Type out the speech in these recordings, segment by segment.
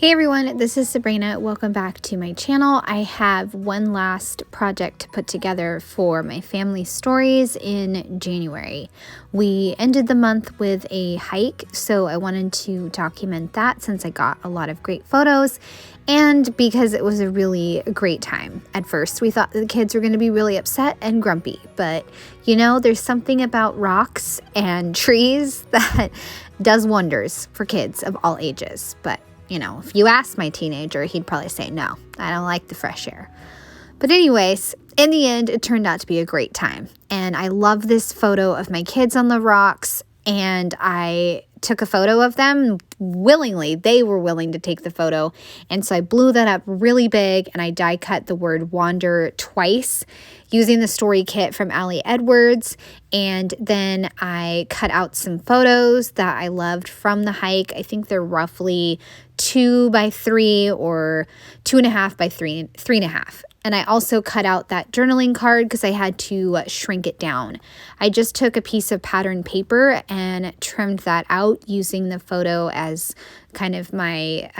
Hey everyone, this is Sabrina. Welcome back to my channel. I have one last project to put together for my family stories in January. We ended the month with a hike, so I wanted to document that since I got a lot of great photos and because it was a really great time. At first, we thought the kids were going to be really upset and grumpy, but you know, there's something about rocks and trees that does wonders for kids of all ages. But you know, if you ask my teenager, he'd probably say, no, I don't like the fresh air. But anyways, in the end, it turned out to be a great time. And I love this photo of my kids on the rocks. And I took a photo of them willingly. They were willing to take the photo. And so I blew that up really big and I die cut the word wander twice using the story kit from Ali Edwards. And then I cut out some photos that I loved from the hike. I think they're roughly 2 by 3 or 2.5 by 3.5. And I also cut out that journaling card because I had to shrink it down. I just took a piece of patterned paper and trimmed that out using the photo as kind of my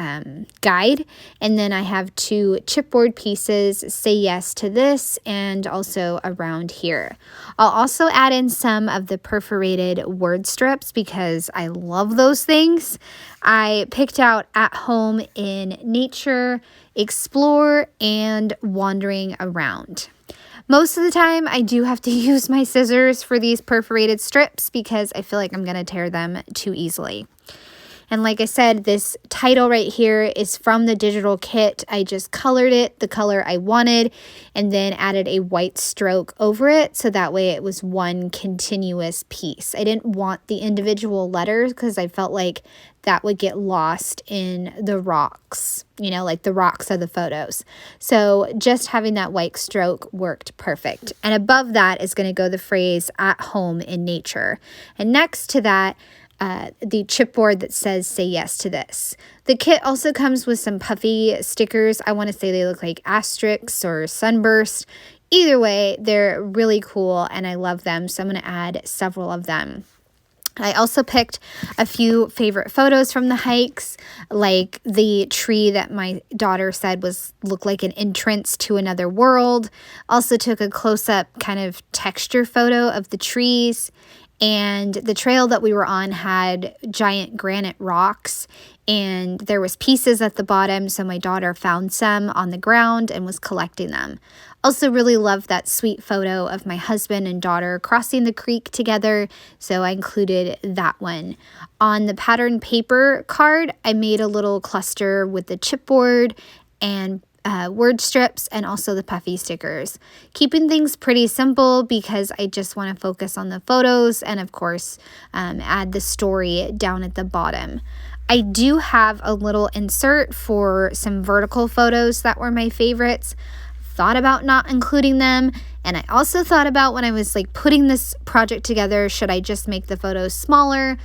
guide. And then I have 2 chipboard pieces, Say Yes to This, and also around here. I'll also add in some of the perforated word strips because I love those things. I picked out At Home in Nature, Explore, and Wandering Around. Most of the time, I do have to use my scissors for these perforated strips because I feel like I'm going to tear them too easily. And like I said, this title right here is from the digital kit. I just colored it the color I wanted and then added a white stroke over it so that way it was one continuous piece. I didn't want the individual letters because I felt like that would get lost in the rocks, you know, like the rocks of the photos. So just having that white stroke worked perfect. And above that is going to go the phrase At Home in Nature. And next to that, the chipboard that says Say Yes to This. The kit also comes with some puffy stickers. I want to say they look like asterisks or sunburst. Either way, they're really cool and I love them. So I'm going to add several of them. I also picked a few favorite photos from the hikes, like the tree that my daughter said looked like an entrance to another world. Also took a close-up kind of texture photo of the trees. And the trail that we were on had giant granite rocks and there was pieces at the bottom. So my daughter found some on the ground and was collecting them. Also really loved that sweet photo of my husband and daughter crossing the creek together. So I included that one. On the patterned paper card, I made a little cluster with the chipboard and word strips and also the puffy stickers. Keeping things pretty simple because I just want to focus on the photos and of course add the story down at the bottom. I do have a little insert for some vertical photos that were my favorites. Thought about not including them, and I also thought about when I was like putting this project together, should I just make the photos smaller?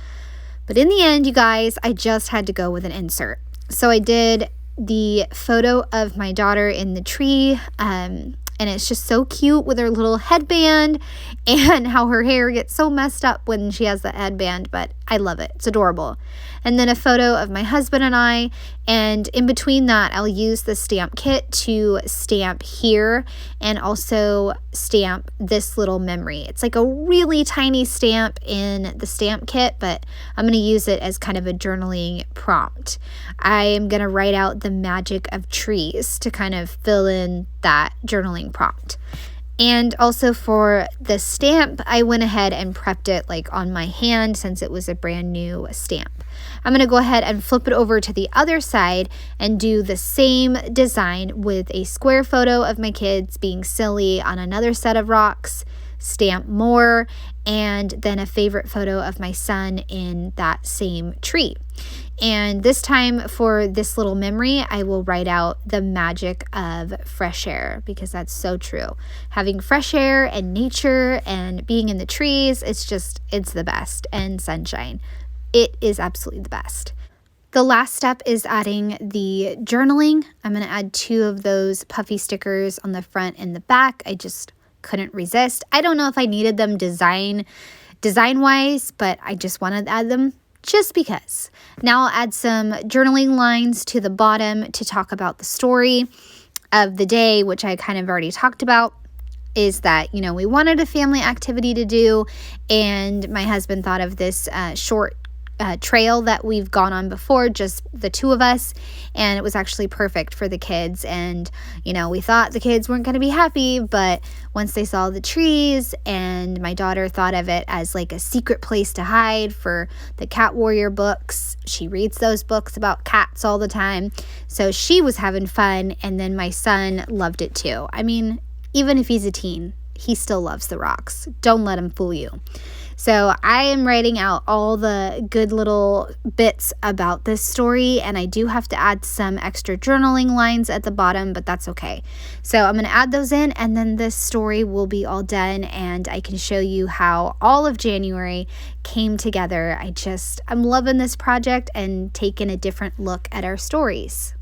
But in the end, you guys, I just had to go with an insert. So I did the photo of my daughter in the tree, and it's just so cute with her little headband and how her hair gets so messed up when she has that headband, but I love it. It's adorable. And then a photo of my husband and I, and in between that, I'll use the stamp kit to stamp here and also stamp this little memory. It's like a really tiny stamp in the stamp kit, but I'm going to use it as kind of a journaling prompt. I am going to write out the magic of trees to kind of fill in that journaling prompt. And also for the stamp, I went ahead and prepped it like on my hand since it was a brand new stamp. I'm going to go ahead and flip it over to the other side and do the same design with a square photo of my kids being silly on another set of rocks, stamp more, and then a favorite photo of my son in that same tree. And this time for this little memory, I will write out the magic of fresh air because that's so true. Having fresh air and nature and being in the trees, it's the best. And sunshine. It is absolutely the best. The last step is adding the journaling. I'm going to add 2 of those puffy stickers on the front and the back. I just couldn't resist. I don't know if I needed them design-wise, but I just wanted to add them just because. Now I'll add some journaling lines to the bottom to talk about the story of the day, which I kind of already talked about. Is that, we wanted a family activity to do, and my husband thought of this short trail that we've gone on before, just the two of us, and it was actually perfect for the kids. And we thought the kids weren't going to be happy, but once they saw the trees, and my daughter thought of it as like a secret place to hide for the Cat Warrior books. She reads those books about cats all the time, so she was having fun, and then my son loved it too. I mean, even if he's a teen, he still loves the rocks. Don't let him fool you. So I am writing out all the good little bits about this story, and I do have to add some extra journaling lines at the bottom, but that's okay. So I'm going to add those in, and then this story will be all done, and I can show you how all of January came together. I'm loving this project and taking a different look at our stories.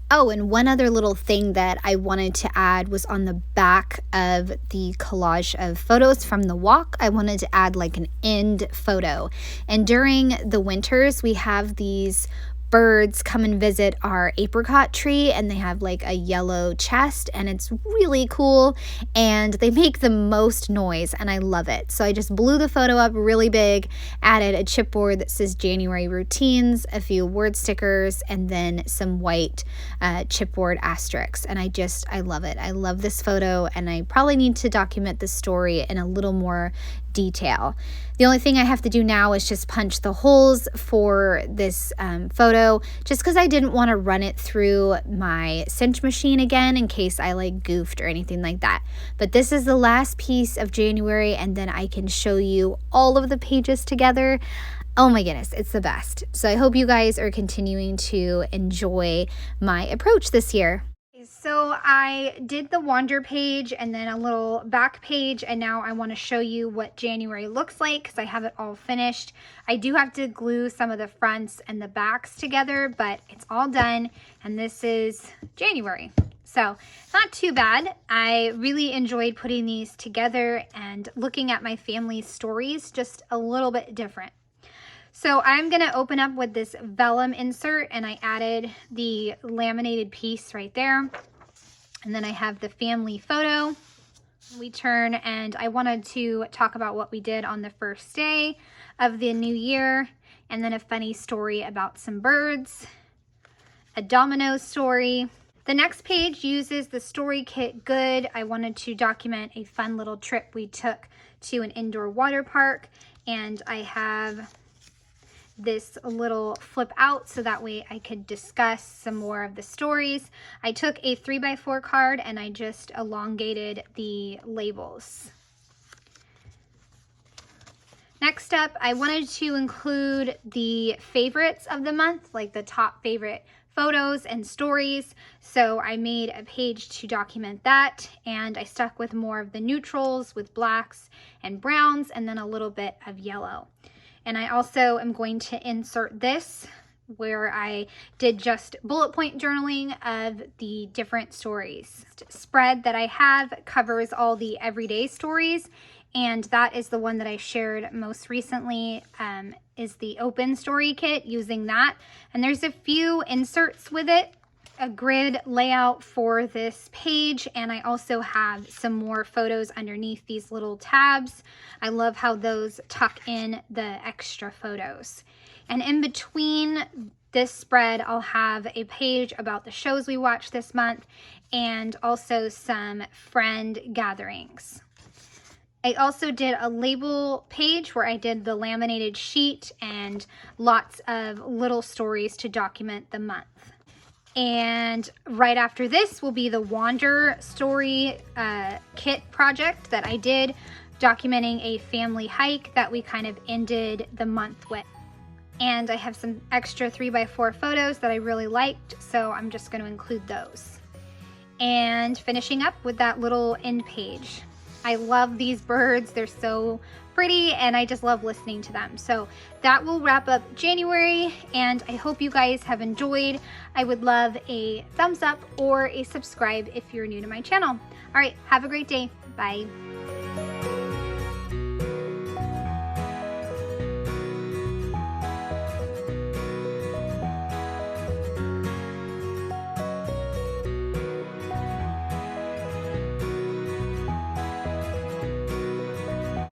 Oh, and one other little thing that I wanted to add was on the back of the collage of photos from the walk. I wanted to add like an end photo. And during the winters, we have these birds come and visit our apricot tree, and they have like a yellow chest, and it's really cool, and they make the most noise, and I love it. So I just blew the photo up really big, added a chipboard that says January routines, a few word stickers, and then some white chipboard asterisks. And I love it. I love this photo, and I probably need to document this story in a little more detail. The only thing I have to do now is just punch the holes for this photo, just because I didn't want to run it through my cinch machine again in case I like goofed or anything like that. But this is the last piece of January, and then I can show you all of the pages together. Oh my goodness, it's the best. So I hope you guys are continuing to enjoy my approach this year. So I did the wander page and then a little back page, and now I want to show you what January looks like because I have it all finished. I do have to glue some of the fronts and the backs together, but it's all done, and this is January. So not too bad. I really enjoyed putting these together and looking at my family's stories just a little bit different. So I'm going to open up with this vellum insert, and I added the laminated piece right there. And then I have the family photo. We turn, and I wanted to talk about what we did on the first day of the new year, and then a funny story about some birds, a domino story. The next page uses the story kit good. I wanted to document a fun little trip we took to an indoor water park, and I have this little flip out so that way I could discuss some more of the stories. I took a 3x4 card and I just elongated the labels. Next up, I wanted to include the favorites of the month, like the top favorite photos and stories. So I made a page to document that, and I stuck with more of the neutrals with blacks and browns, and then a little bit of yellow. And I also am going to insert this where I did just bullet point journaling of the different stories. Spread that I have covers all the everyday stories, and that is the one that I shared most recently, is the open story kit, using that. And there's a few inserts with it, a grid layout for this page, and I also have some more photos underneath these little tabs. I love how those tuck in the extra photos. And in between this spread, I'll have a page about the shows we watched this month and also some friend gatherings. I also did a label page where I did the laminated sheet and lots of little stories to document the month. And right after this will be the Wander story kit project that I did, documenting a family hike that we kind of ended the month with. And I have some extra 3x4 photos that I really liked, so I'm just going to include those. And finishing up with that little end page. I love these birds. They're so pretty, and I just love listening to them. So that will wrap up January, and I hope you guys have enjoyed. I would love a thumbs up or a subscribe if you're new to my channel. All right, have a great day. Bye.